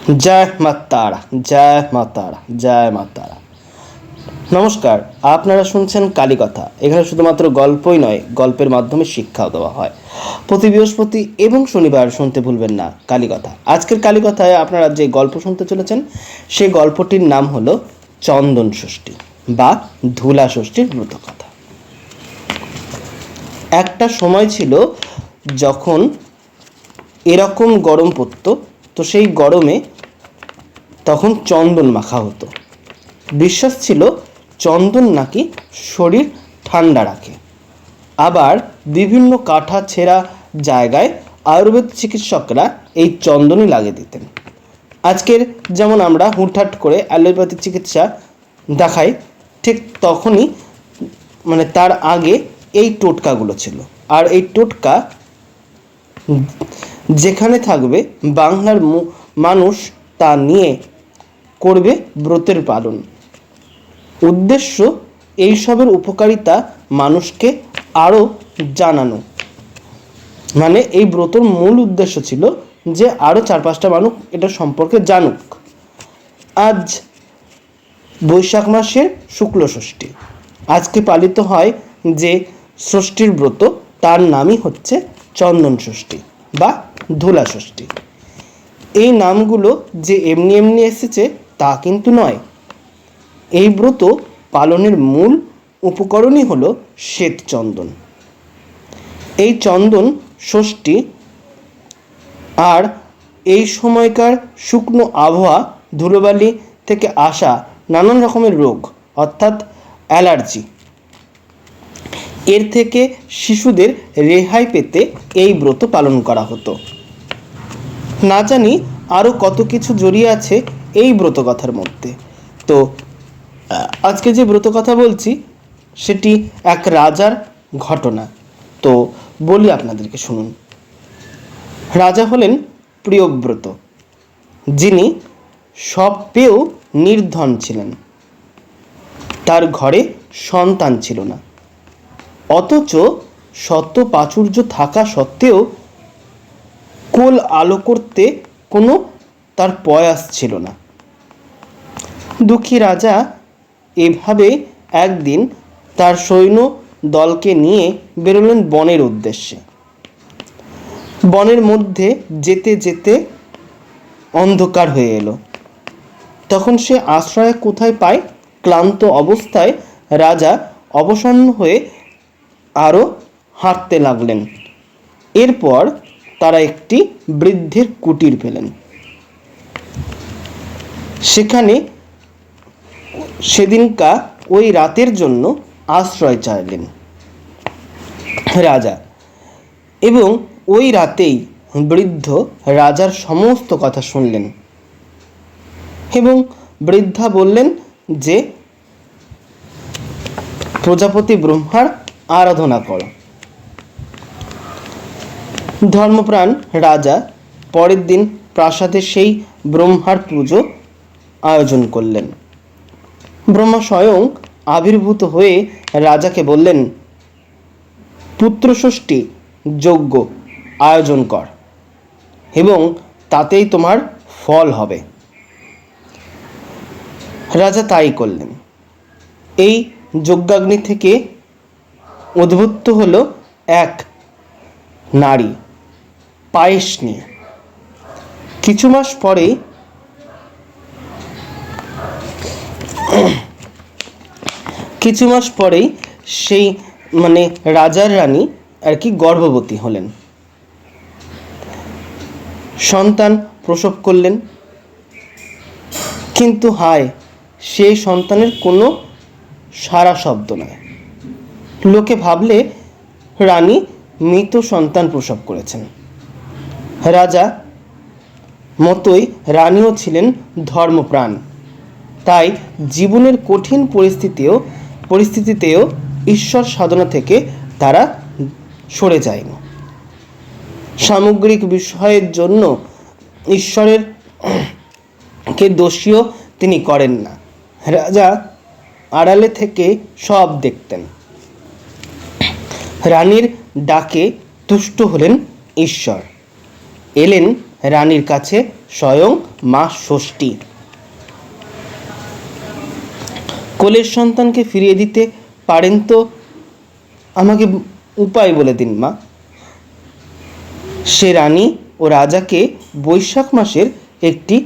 জয় মা তারা, জয় মা তারা, জয় মা তারা। নমস্কার, আপনারা শুনছেন কালীকথা। এখানে শুধুমাত্র গল্পই নয়, গল্পের মাধ্যমে শিক্ষাও দেওয়া হয়। প্রতি বৃহস্পতি এবং শনিবার শুনতে ভুলবেন না কালীকথা। আজকের কালীকথায় আপনারা যে গল্প শুনতে চলেছেন সেই গল্পটির নাম হলো চন্দন ষষ্ঠী বা ধুলা ষষ্ঠীর ব্রতকথা। একটা সময় ছিল যখন এরকম গরম পড়তো, তো সেই গরমে তখন চন্দন মাখা হতো। বিশ্বাস ছিল চন্দন নাকি শরীর ঠান্ডা রাখে। আবার বিভিন্ন কাটা ছেঁড়া জায়গায় আয়ুর্বেদ চিকিৎসকরা এই চন্দনই লাগিয়ে দিতেন। আজকের যেমন আমরা হুটহাট করে অ্যালোপ্যাথিক চিকিৎসা দেখাই, ঠিক তখনই তার আগে এই টোটকাগুলো ছিল। আর এই টোটকা যেখানে থাকবে বাংলার মানুষ তা নিয়ে করবে ব্রতের পালন। উদ্দেশ্য এইসবের উপকারিতা মানুষকে আরও জানানো। এই ব্রতর মূল উদ্দেশ্য ছিল যে আরও 4-5টা মানুষ এটা সম্পর্কে জানুক। আজ বৈশাখ মাসের শুক্ল ষষ্ঠী। আজকে পালিত হয় যে ষষ্ঠীর ব্রত, তার নামই হচ্ছে চন্দন ষষ্ঠী বা ধুলা ষষ্ঠী। এই নামগুলো যে এমনি এমনি এসেছে তা কিন্তু নয়। এই ব্রত পালনের মূল উপকরণই হলো শ্বেত চন্দন। এই চন্দন ষষ্ঠী আর এই সময়কার শুকনো আবহাওয়া, ধুলোবালি থেকে আসা নানান রকমের রোগ অর্থাৎ অ্যালার্জি, এর থেকে শিশুদের রেহাই পেতে এই ব্রত পালন করা হতো। না জানি আরও কত কিছু জড়িয়ে আছে এই ব্রতকথার মধ্যে। তো আজকে যে ব্রতকথা বলছি সেটি এক রাজার ঘটনা। তো বলি আপনাদেরকে, শুনুন। রাজা হলেন প্রিয়ব্রত, যিনি সব পেয়েও নির্ধন ছিলেন। তার ঘরে সন্তান ছিল না, অথচ শত প্রাচুর্য থাকা সত্ত্বেও কোল আলো করতে কোনো তার প্রয়াস ছিল না। দুঃখী রাজা এভাবে একদিন তার সৈন্য দলকে নিয়ে বেরোলেন বনের উদ্দেশ্যে। বনের মধ্যে যেতে যেতে অন্ধকার হয়ে এলো। তখন সে আশ্রয় কোথায় পায়? ক্লান্ত অবস্থায় রাজা অবসন্ন হয়ে আরও হাঁটতে লাগলেন। এরপর তারা একটি বৃদ্ধের কুটির পেলেন। সেখানে সেদিনকা ওই রাতের জন্য আশ্রয় চাইলেন রাজা, এবং ওই রাতেই বৃদ্ধ রাজার সমস্ত কথা শুনলেন এবং বৃদ্ধা বললেন যে প্রজাপতি ব্রহ্মার আরাধনা করো। ধর্মপ্রাণ রাজা পরের দিন প্রাসাদে সেই ব্রহ্মার পুজো আয়োজন করলেন। ব্রহ্মা স্বয়ং আবির্ভূত হয়ে রাজাকে বললেন, পুত্র ষষ্ঠী যজ্ঞ আয়োজন কর এবং তাতেই তোমার ফল হবে। রাজা তাই করলেন। এই যজ্ঞাগ্নি থেকে উদ্ভূত হলো এক নারী পায়েস নিয়ে। কিছু মাস পরেই সেই রাজার রানী গর্ভবতী হলেন, সন্তান প্রসব করলেন। কিন্তু হায়, সেই সন্তানের কোনো সারা শব্দ নয়। লোকে ভাবলে রানী মৃত সন্তান প্রসব করেছেন। রাজা মতোই রানীও ছিলেন ধর্মপ্রাণ, তাই জীবনের কঠিন পরিস্থিতিতেও ঈশ্বর সাধনা থেকে তারা সরে যায়নি। সামগ্রিক বিষয়ের জন্য ঈশ্বরের কে দোষীও তিনি করেন না। রাজা আড়ালে থেকে সব দেখতেন। রানীর ডাকে তুষ্ট হলেন ঈশ্বর, এলেন রানীর কাছে স্বয়ং মা ষষ্ঠী। কোলের সন্তানকে ফিরিয়ে দিতে পারেন তো আমাকে উপায় বলে দিন মা। সে রানী ও রাজাকে বৈশাখ মাসের একটি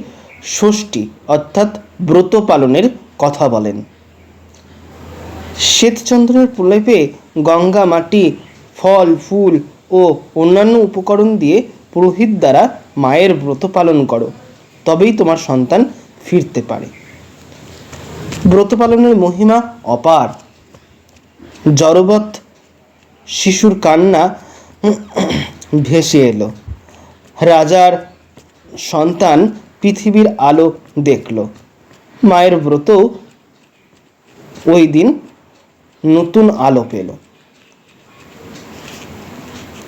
ষষ্ঠী অর্থাৎ ব্রত পালনের কথা বলেন। শ্বেতচন্দ্রের প্রলেপে গঙ্গা মাটি, ফল ফুল ও অন্যান্য উপকরণ দিয়ে পুরোহিত দ্বারা মায়ের ব্রত পালন করো, তবেই তোমার সন্তান ফিরতে পারে। ব্রত পালনের মহিমা অপার। জড়বৎ শিশুর কান্না ভেসে এলো। রাজার সন্তান পৃথিবীর আলো দেখল। মায়ের ব্রতও ওই দিন নতুন আলো পেল।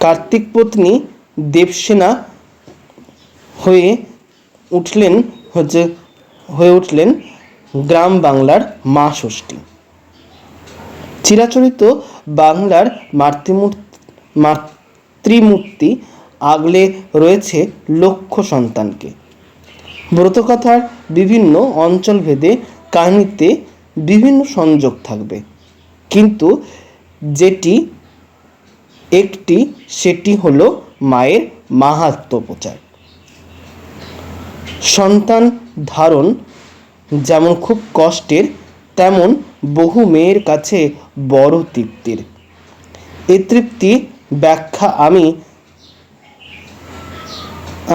কার্তিক পত্নী দেবসেনা হয়ে উঠলেন গ্রাম বাংলার মা ষষ্ঠী। চিরাচরিত বাংলার মাতৃমূর্তি আগলে রয়েছে লক্ষ সন্তানকে। ব্রতকথার বিভিন্ন অঞ্চলভেদে কাহিনীতে বিভিন্ন সংযোগ থাকবে, কিন্তু সেটি হলো মায়ের মাহাত্ম্য প্রচার। সন্তান ধারণ যেমন খুব কষ্টের, তেমন বহু মেয়ের কাছে বড় তৃপ্তির। এ তৃপ্তি ব্যাখ্যা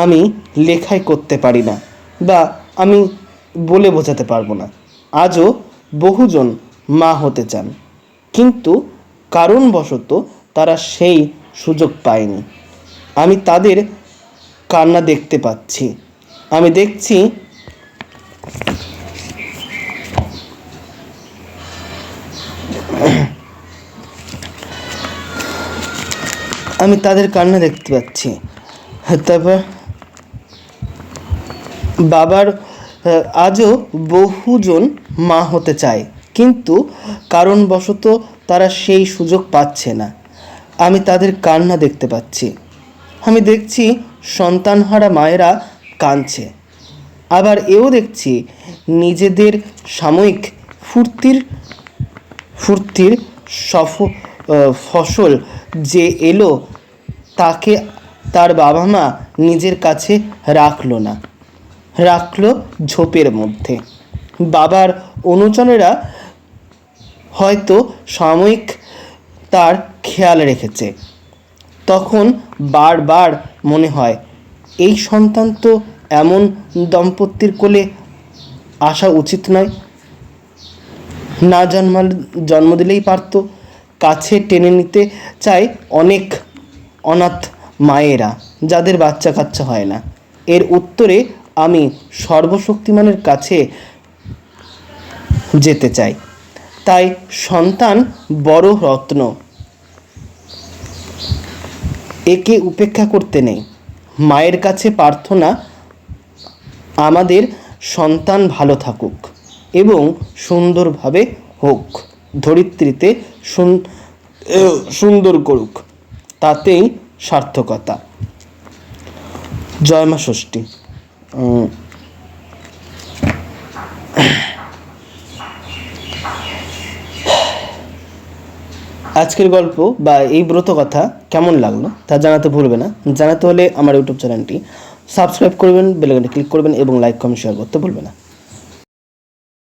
আমি লেখায় করতে পারি না, বা আমি বলে বোঝাতে পারবো না। আজও বহুজন মা হতে চান, কিন্তু কারণবশত তারা সেই সুযোগ পায়নি। আমি তাদের কান্না দেখতে পাচ্ছি। আমি দেখছি তারপর বাবার আজও বহুজন মা হতে চায়, কিন্তু কারণবশত তারা সেই সুযোগ পাচ্ছে না। আমি তাদের কান্না দেখতে পাচ্ছি। আমি দেখছি সন্তানহারা মায়েরা কাঁদছে। আবার এও দেখছি নিজেদের সাময়িক ফুর্তির ফসল যে এলো, তাকে তার বাবা মা নিজের কাছে রাখলো ঝোপের মধ্যে। বাবার অনুচরেরা হয়তো সাময়িক তার খেয়াল রেখেছে। তখন বারবার মনে হয়, এই সন্তান তো এমন দম্পতির কোলে আসা উচিত নয়, না জন্ম দিলেই পারত। কাছে টেনে নিতে চায় অনেক অনাথ মায়েরা, যাদের বাচ্চা কাচ্চা হয় না। এর উত্তরে আমি সর্বশক্তিমানের কাছে যেতে চাই। তাই সন্তান বড় রত্ন, একে উপেক্ষা করতে নেই। মায়ের কাছে প্রার্থনা, আমাদের সন্তান ভালো থাকুক এবং সুন্দরভাবে হোক, ধরিত্রীতে সুন্দর করুক, তাতেই সার্থকতা। জয় মা ষষ্ঠী। আজকের গল্প বা এই ব্রত কথা কেমন লাগলো তা জানাতে ভুলবে না। জানাতে হলে আমার ইউটিউব চ্যানেলটি সাবস্ক্রাইব করবেন, বেল আইকনে ক্লিক করবেন এবং লাইক কমেন্ট শেয়ার করতে ভুলবে না।